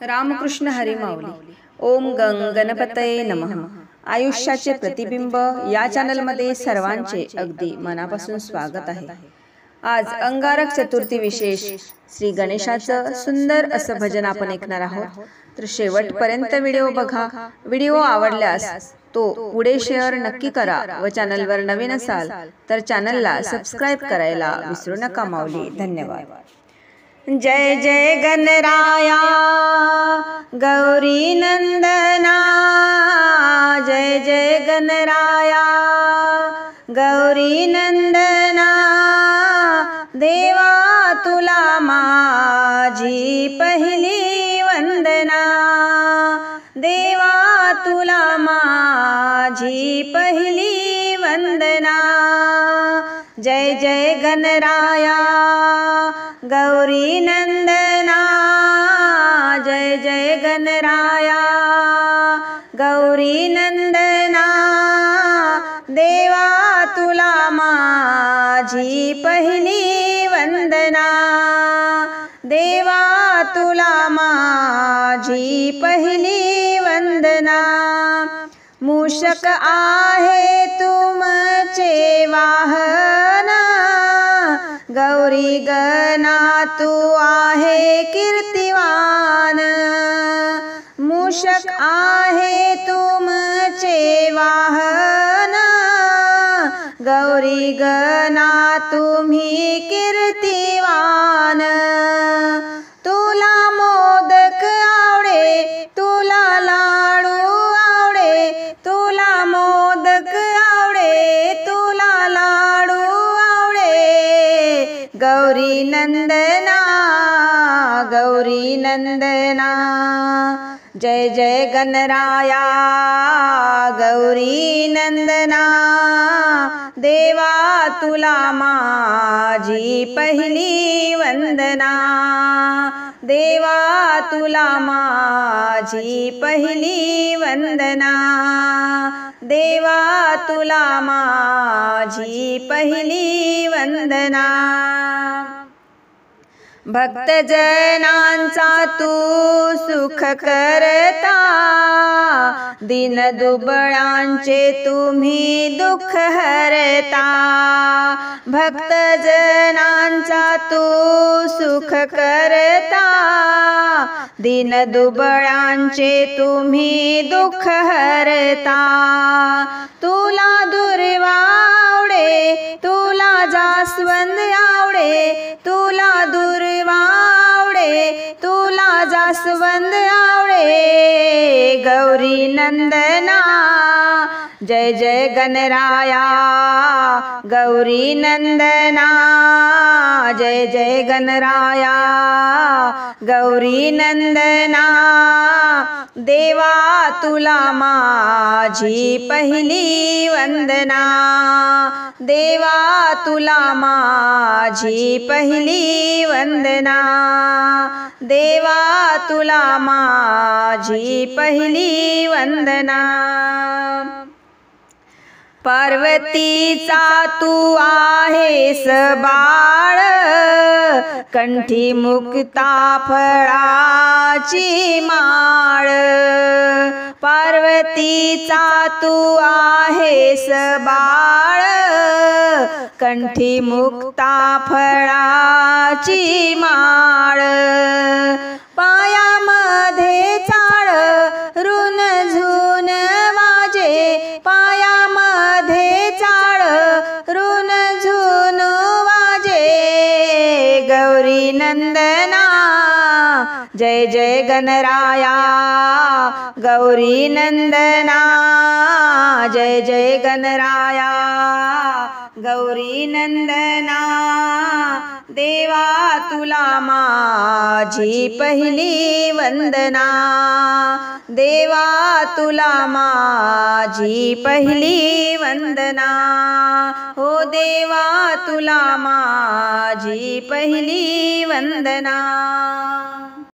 रामकृष्ण हरी माऊली. ओम गंग गणपतये नमः. आयुष्याचे प्रतिबिंब या चॅनलमध्ये सर्वांचे अगदी मनापासून स्वागत आहे. आज अंगारक चतुर्थी विशेष श्री गणेशाचं सुंदर असं भजन आपण ऐकणार आहोत. तर शेवटपर्यंत व्हिडिओ बघा. व्हिडिओ आवडल्यास तो पुढे शेअर नक्की करा व चॅनलवर नवीन असाल तर चॅनलला सबस्क्राइब करायला विसरू नका माऊली. धन्यवाद. जय जय गणराया गौरी नंदना, जय जय गणराया गौरी नंदना, देवा तुला माझी पहिली वंदना, देवा तुला माझी पहिली वंदना. जय जय गणराया गौरी नंदना, जय जय गणराया गौरी नंदना, देवा तुला माझी पहिली वंदना, देवा तुला माझी पहिली वंदना. मूषक आहे तुमचे वाहन, गौरी गणा तू आहे कीर्तिवान. मूषक आहे तुमचे वाहन, गौरी गणा तुम्ही कीर्तिवान. तुला मोदक आवडे, तुला लाडू आवडे, तुला मोदक आवडे, तुला लाडू आवडे. गौरी नंदना गौरी नंदना, जय जय गणराया गौरी नंदना, देवा तुला माझी पहिली वंदना, देवा तुला माझी पहिली वंदना, देवा तुला माझी पहिली वंदना. भक्तजनांचा तू सुख करता, दीन दुबळांचे तुम्ही दुःख हरता. भक्तजनांचा तू सुख करता, दीन दुबळांचे तुम्ही दुःख हरता. तुला दुर्वा आवडे, तुला जास्वंद आवडे, तुला दुर्वा आवडे, तुला जास्वंद आवडे. गौरी नंदना जय जय गणराया गौरी नंदना, जय जय गणराया गौरी नंदना, देवा तुला माझी पहिली वंदना, देवा तुला माझी पहिली वंदना, देवा तुला माझी पहिली वंदना. पार्वतीचा तू आहेस बाळ, कंठी मुक्ता फळाची माळ. पार्वतीचा तू आहेस बाळ, कंठी मुक्ता फळाची माळ. पायामध्ये चाळ ऋण झून वाजे, पायामध्ये चाळ ऋण झून वाजे. गौरी नंदना जय जय गणराया गौरी नंदना, जय जय गणराया गौरी नंदना, देवा तुला माझी पहिली वंदना, देवा तुला माझी पहिली वंदना. हो देवा तुला माझी पहिली वंदना.